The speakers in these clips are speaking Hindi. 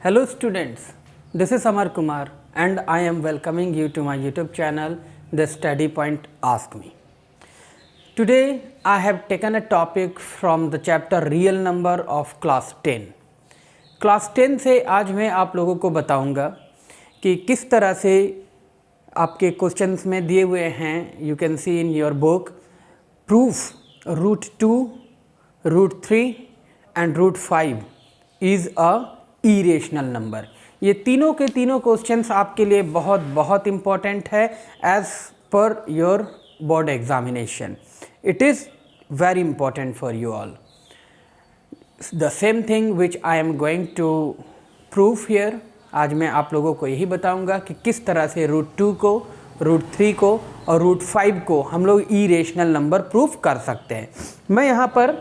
Hello students, this is Amar Kumar and I am welcoming you to my YouTube channel The Study Point Ask Me. Today I have taken a topic from the chapter Real Number of Class 10. Class 10 से आज मैं आप लोगों को बताऊंगा कि किस तरह से आपके क्वेश्चंस में दिए हुए हैं. You can see in your book proof root 2, root 3 and root 5 is a irrational number. ये तीनों के तीनों क्वेश्चंस आपके लिए बहुत इम्पॉर्टेंट है as per your board examination. It is very important for you all. The same thing which I am going to proof here. आज मैं आप लोगों को यही बताऊंगा कि किस तरह से रूट 2 को, रूट 3 को और रूट 5 को हम लोग इरेशनल नंबर प्रूफ कर सकते हैं. मैं यहाँ पर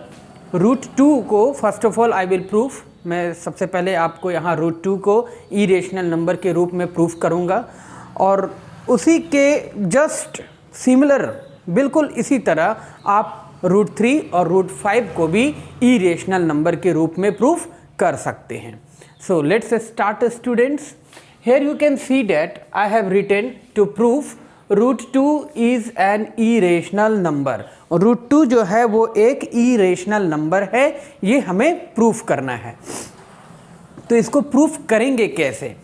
रूट 2 को first of all I will proof. मैं सबसे पहले आपको यहाँ रूट 2 को इरेशनल नंबर के रूप में प्रूफ करूँगा और उसी के जस्ट सिमिलर बिल्कुल इसी तरह आप रूट 3 और रूट 5 को भी इरेशनल नंबर के रूप में प्रूफ कर सकते हैं. So let's start students. Here you can see that I have written to proof root 2 is an irrational number. Root 2 जो है वो एक इरेशनल नंबर है, ये हमें प्रूफ करना है. तो इसको प्रूफ करेंगे कैसे?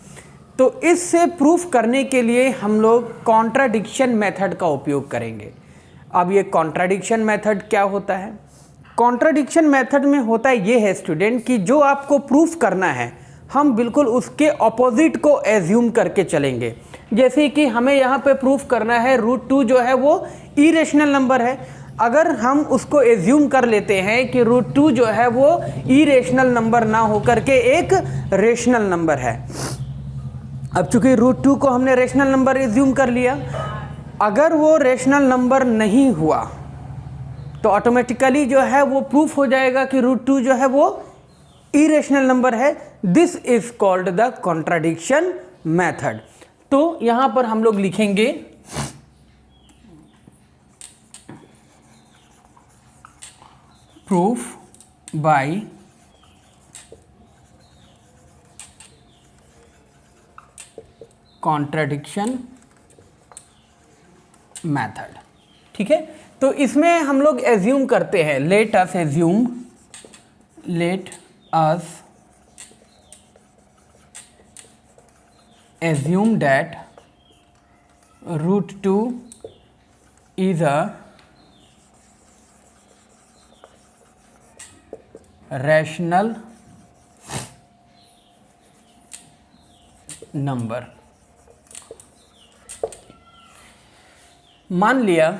तो इससे प्रूफ करने के लिए हम लोग कॉन्ट्राडिक्शन मेथड का उपयोग करेंगे. अब ये कॉन्ट्राडिक्शन मेथड क्या होता है? कॉन्ट्राडिक्शन मेथड में होता ये है स्टूडेंट कि जो आपको प्रूफ करना है हम बिल्कुल उसके ऑपोजिट को एज्यूम करके चलेंगे. जैसे कि हमें यहाँ पे प्रूफ करना है रूट 2 जो है वो इरेशनल नंबर है. अगर हम उसको एज्यूम कर लेते हैं कि रूट 2 जो है वो इरेशनल नंबर ना होकर के एक रेशनल नंबर है. अब चूंकि रूट 2 को हमने रेशनल नंबर एज्यूम कर लिया, अगर वो रेशनल नंबर नहीं हुआ तो ऑटोमेटिकली जो है वो प्रूफ हो जाएगा कि रूट 2 जो है वो इरेशनल नंबर है. This is called the contradiction method. तो यहां पर हम लोग लिखेंगे प्रूफ बाय कॉन्ट्राडिक्शन मेथड. ठीक है, तो इसमें हम लोग एज्यूम करते हैं, let us assume that root 2 is a rational number. मान लिया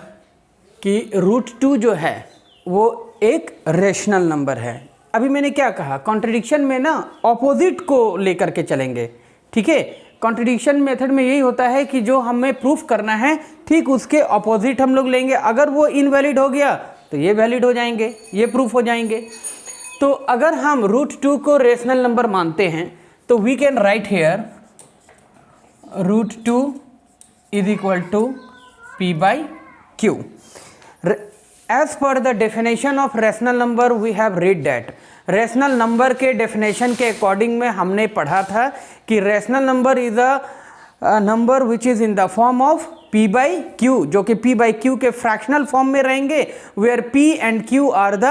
कि रूट 2 जो है वो एक रेशनल नंबर है. अभी मैंने क्या कहा, कॉन्ट्रडिक्शन में ना ऑपोजिट को लेकर के चलेंगे. ठीक है, कॉन्ट्रडिक्शन मेथड में यही होता है कि जो हमें प्रूफ करना है ठीक उसके ऑपोजिट हम लोग लेंगे. अगर वो इनवैलिड हो गया तो ये वैलिड हो जाएंगे, ये प्रूफ हो जाएंगे. तो अगर हम रूट 2 को रेशनल नंबर मानते हैं तो we can write here root 2 is equal to p by q. As per the definition of rational number we have read that. Rational number के डेफिनेशन के अकॉर्डिंग में हमने पढ़ा था कि rational number is a number which is in the form of p by q, जो कि p बाई क्यू के फ्रैक्शनल फॉर्म में रहेंगे, where p and q are the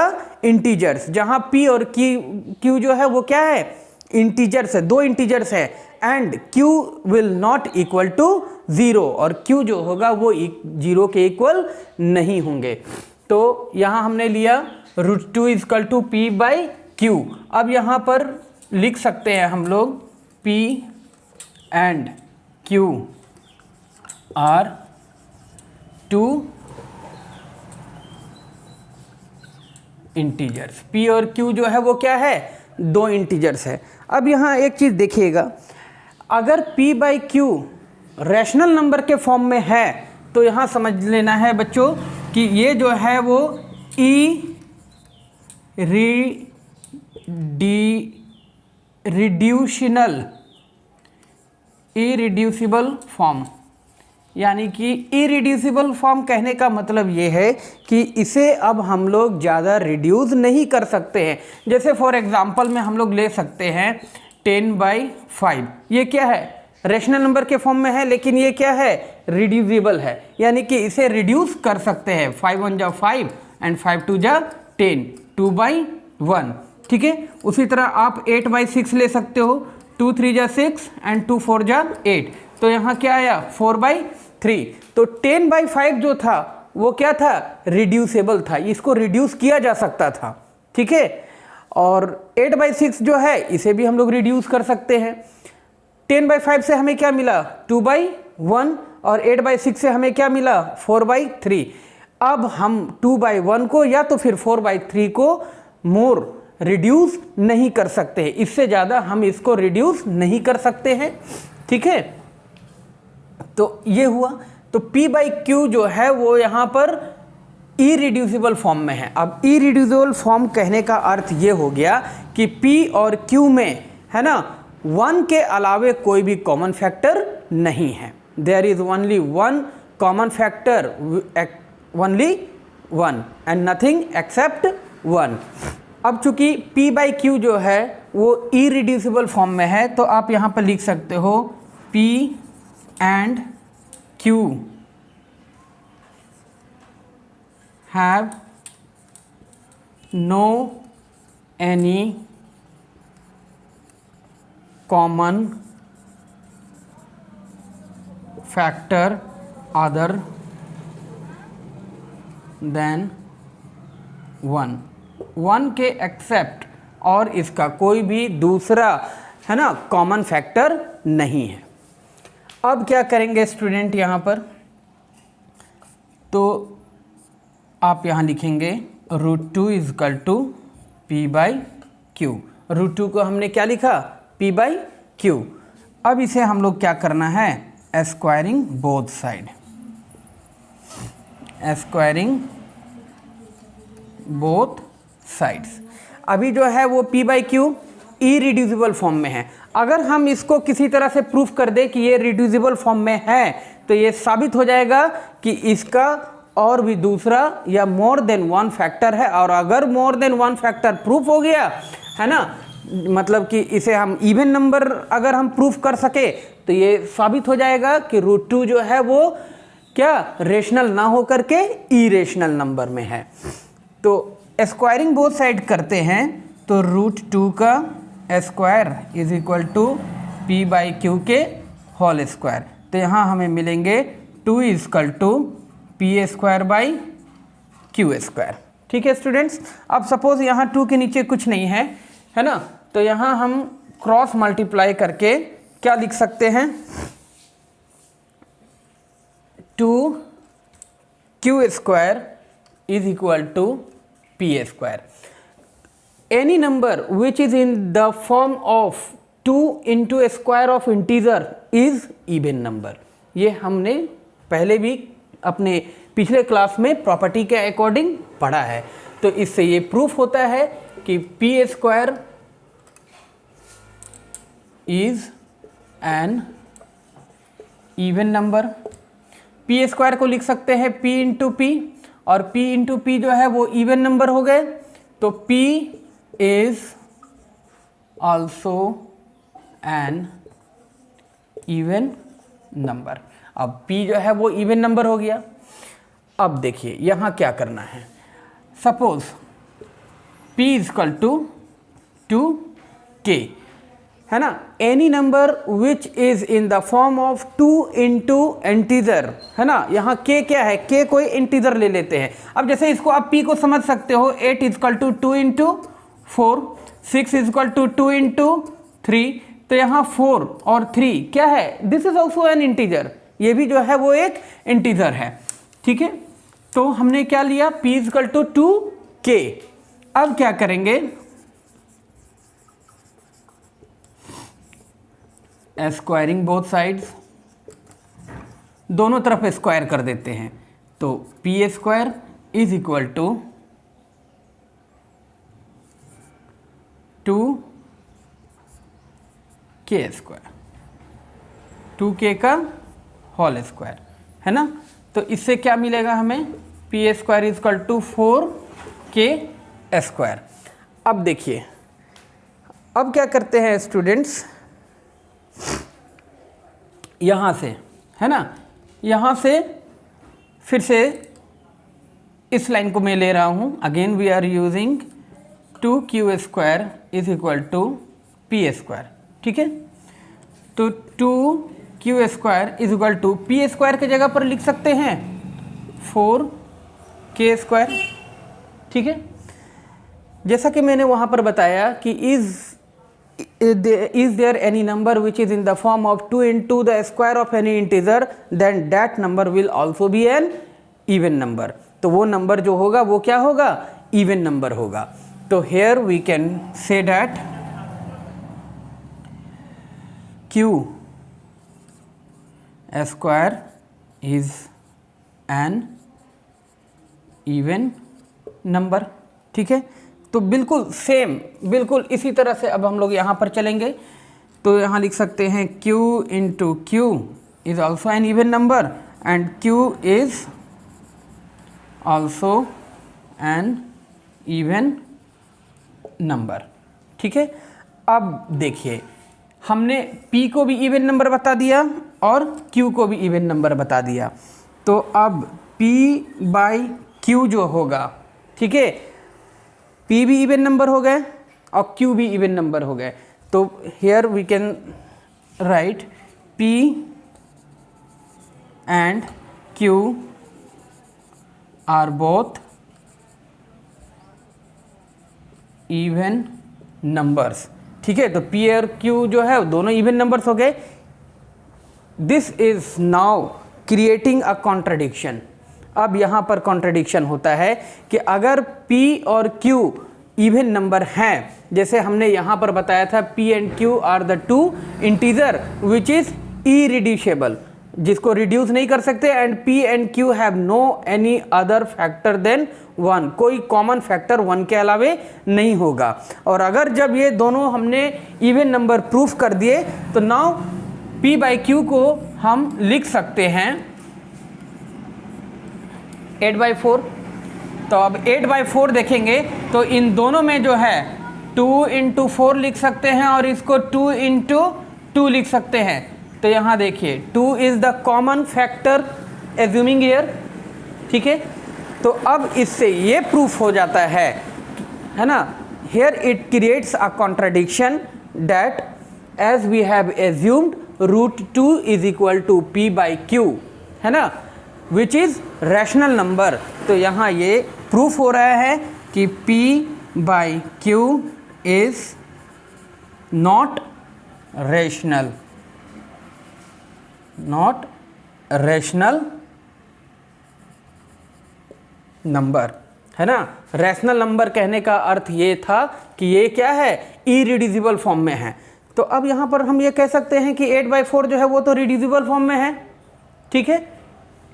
integers. जहां p और q जो है वो क्या है, इंटीजर्स है, दो इंटीजर्स है. And q will not equal to 0 और q जो होगा वो 0 के इक्वल नहीं होंगे. तो यहाँ हमने लिया root 2 is equal to p by q. अब यहाँ पर लिख सकते हैं हम लोग p and q are 2 integers. p और q जो है वो क्या है, दो इंटीजर्स है. अब यहाँ एक चीज़ देखिएगा, अगर p by Q rational number के फॉर्म में है तो यहाँ समझ लेना है बच्चों कि ये जो है वो इरिड्यूसिबल फॉर्म. यानी कि इरिड्यूसिबल फॉर्म कहने का मतलब ये है कि इसे अब हम लोग ज़्यादा रिड्यूस नहीं कर सकते हैं. जैसे फॉर एग्जांपल में हम लोग ले सकते हैं 10/5। ये क्या है, रेशनल नंबर के फॉर्म में है, लेकिन ये क्या है, रिड्यूसिबल है, यानी कि इसे रिड्यूस कर सकते हैं। 5 1 जा 5 एंड 5 2 जा 10, 2/1। ठीक है, उसी तरह आप 8/6 ले सकते हो, 2 3 जा 6 एंड 2 4 जा 8। तो यहाँ क्या आया, 4/3। तो 10/5 जो था वो क्या था, रिड्यूसेबल था, इसको रिड्यूस किया जा सकता था। ठीक है, और 8/6 जो है इसे भी हम लोग रिड्यूस कर सकते हैं। 10/5 से हमें क्या मिला, 2/1, और 8/6 से हमें क्या मिला, 4/3। अब हम 2/1 को या तो फिर 4/3 को मोर रिड्यूस नहीं कर सकते हैं, इससे ज़्यादा हम इसको रिड्यूस नहीं कर सकते हैं। ठीक है, तो ये हुआ। तो P/Q जो है वो यहाँ पर इरिड्यूसिबल फॉर्म में है। अब इरिड्यूसिबल फॉर्म कहने का अर्थ ये हो गया कि P और Q में, है ना, 1 के अलावे कोई भी कॉमन फैक्टर नहीं है। There is only one common factor, only 1 and nothing except 1। अब चूंकि P/Q जो है वो इरिड्यूसिबल फॉर्म में है, तो आप यहाँ पर लिख सकते हो P and Q have no any common factor other than 1 के एक्सेप्ट, और इसका कोई भी दूसरा, है ना, कॉमन फैक्टर नहीं है। अब क्या करेंगे स्टूडेंट, यहाँ पर तो आप यहाँ लिखेंगे √2 = P/Q। √2 को हमने क्या लिखा, P/Q। अब इसे हम लोग क्या करना है, squaring both side, squaring both sides. अभी जो है वो P/Q इरिड्यूसिबल फॉर्म में है। अगर हम इसको किसी तरह से प्रूफ कर दे कि ये रिड्यूसिबल फॉर्म में है, तो ये साबित हो जाएगा कि इसका और भी दूसरा या मोर देन 1 फैक्टर है। और अगर मोर देन 1 फैक्टर प्रूफ हो गया, है ना, मतलब कि इसे हम इवन नंबर अगर हम प्रूफ कर सके, तो ये साबित हो जाएगा कि √2 जो है वो क्या, रेशनल ना हो करके इरेशनल नंबर में है। तो स्क्वायरिंग बोथ साइड करते हैं, तो √2 का स्क्वायर = P/Q के होल स्क्वायर। तो यहाँ हमें मिलेंगे 2 = P²/Q²। ठीक है स्टूडेंट्स, अब सपोज यहाँ 2 के नीचे कुछ नहीं है, है ना, तो यहाँ हम क्रॉस मल्टीप्लाई करके क्या लिख सकते हैं, 2Q² = P²। Any number which is in the form of 2 × square of integer is even number। ये हमने पहले भी अपने पिछले क्लास में प्रॉपर्टी के अकॉर्डिंग पढ़ा है। तो इससे ये प्रूफ होता है कि P² is an even number। P² को लिख सकते हैं P × P, और P × P जो है वो इवन नंबर हो गए, तो P is also an even number। अब P जो है वो इवन नंबर हो गया। अब देखिए यहाँ क्या करना है, सपोज P = 2K, है ना, any number which is in the form of 2 × integer, है ना, यहाँ K क्या है, K कोई इंटीजर ले लेते हैं। अब जैसे इसको आप P को समझ सकते हो, 8 = 2 × 4, 6 = 2 × 3, तो यहाँ 4 और 3 क्या है, this is also an integer, ये भी जो है वो एक इंटीजर है। ठीक है, तो हमने क्या लिया, P = 2K। अब क्या करेंगे, स्क्वायरिंग बोथ साइड्स, दोनों तरफ स्क्वायर कर देते हैं, तो P² = 2K², 2K का होल स्क्वायर, है ना। तो इससे क्या मिलेगा हमें, P² = 4K²। अब देखिए, अब क्या करते हैं स्टूडेंट्स, यहाँ से, है ना, यहाँ से फिर से इस लाइन को मैं ले रहा हूँ। Again we are using 2q square is equal to p square, ठीक है। तो 2q square is equal to p square की जगह पर लिख सकते हैं 4k स्क्वायर, ठीक है। जैसा कि मैंने वहाँ पर बताया कि is there any number which is in the form of 2 into the square of any integer, then that number will also be an even number। तो वो नंबर जो होगा वो क्या होगा, इवन नंबर होगा। तो here we can say that q square is an even number, ठीक है। तो बिल्कुल सेम, बिल्कुल इसी तरह से अब हम लोग यहाँ पर चलेंगे। तो यहाँ लिख सकते हैं q into Q is also an even number and q is also an even number, ठीक है। अब देखिए, हमने p को भी इवन नंबर बता दिया और q को भी इवन नंबर बता दिया। तो अब p बाई q जो होगा, ठीक है, p भी इवन नंबर हो गए और q भी इवन नंबर हो गए। तो here we can write p and q are both even numbers, ठीक है। तो p और q जो है दोनों इवन नंबर्स हो गए। This is now creating a contradiction. अब यहाँ पर कॉन्ट्रडिक्शन होता है कि अगर p और q इवन नंबर हैं, जैसे हमने यहाँ पर बताया था p and q are the two integer which is irreducible, जिसको रिड्यूस नहीं कर सकते, and p and q have no any other factor then 1, कोई कॉमन फैक्टर 1 के अलावे नहीं होगा। और अगर जब ये दोनों हमने इवन नंबर प्रूफ कर दिए तो नाउ p बाई q को हम लिख सकते हैं 8/4। तो अब 8/4 देखेंगे तो इन दोनों में जो है 2 into 4 लिख सकते हैं और इसको 2 into 2 लिख सकते हैं। तो यहाँ देखिए 2 is the common factor assuming here, ठीक है। तो अब इससे ये प्रूफ हो जाता है ना, here it creates a contradiction that as we have assumed √2 is equal to p by q, है ना, विच इज़ रैशनल नंबर। तो यहाँ ये प्रूफ हो रहा है कि p by q is not rational, not rational number, है ना। रैशनल नंबर कहने का अर्थ ये था कि ये क्या है, इरिड्यूसिबल फॉर्म में है। तो अब यहाँ पर हम ये कह सकते हैं कि 8/4 जो है वो तो रिड्यूसिबल फॉर्म में है, ठीक है।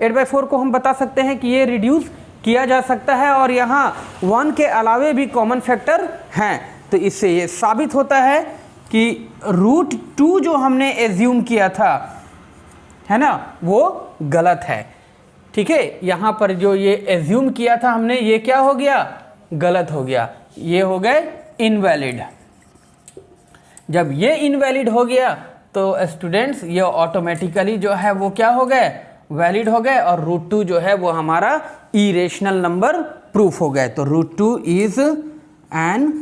8/4 को हम बता सकते हैं कि ये रिड्यूस किया जा सकता है और यहाँ 1 के अलावे भी कॉमन फैक्टर हैं। तो इससे ये साबित होता है कि √2 जो हमने एज्यूम किया था, है ना, वो गलत है, ठीक है। यहाँ पर जो ये एज्यूम किया था हमने, ये क्या हो गया, गलत हो गया, ये हो गए इनवैलिड। जब ये इनवैलिड हो गया तो स्टूडेंट्स ये ऑटोमेटिकली जो है वो क्या हो गए, वैलिड हो गए और √2 जो है वो हमारा इरेशनल नंबर प्रूफ हो गए। तो √2 is an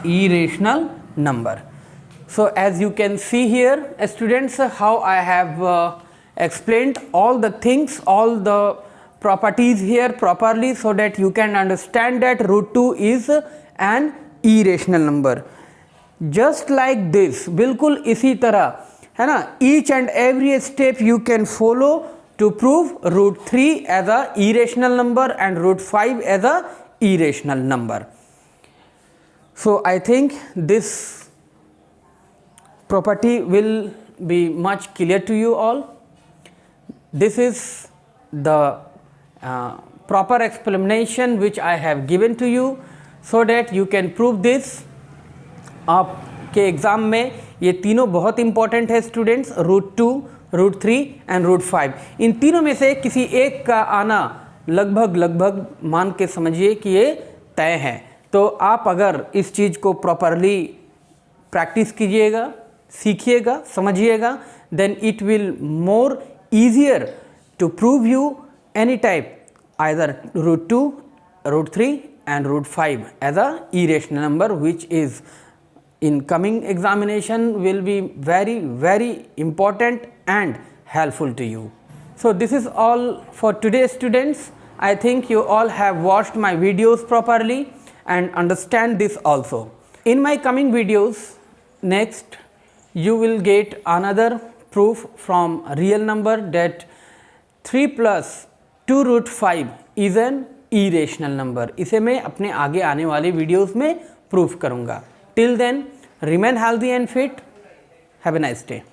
irrational number. So as you can see here students, how I have explained all the things, all the properties here properly, so that you can understand that √2 is an irrational number. Just like this, बिल्कुल इसी तरह, है ना, each and every step you can follow to prove √3 as a irrational number and √5 as a irrational number. So I think this property will be much clear to you all. This is the proper explanation which I have given to you so that you can prove this. आपके एग्ज़ाम में ये तीनों बहुत इंपॉर्टेंट है स्टूडेंट्स, √2, √3 एंड √5। इन तीनों में से किसी एक का आना लगभग मान के समझिए कि ये तय हैं। तो आप अगर इस चीज़ को प्रॉपरली प्रैक्टिस कीजिएगा, सीखिएगा, समझिएगा, then it will more easier to prove you any type, either root 2, root 3 and root 5 as a irrational number, which is in coming examination will be very important and helpful to you. So this is all for today, students. I think you all have watched my videos properly and understand this also. In my coming videos next you will get another proof from real number that 3 plus 2 root 5 is an irrational number. इसे मैं अपने आगे आने वाले वीडियोस में प्रूफ करूँगा. Till then, remain healthy and fit. Have a nice day.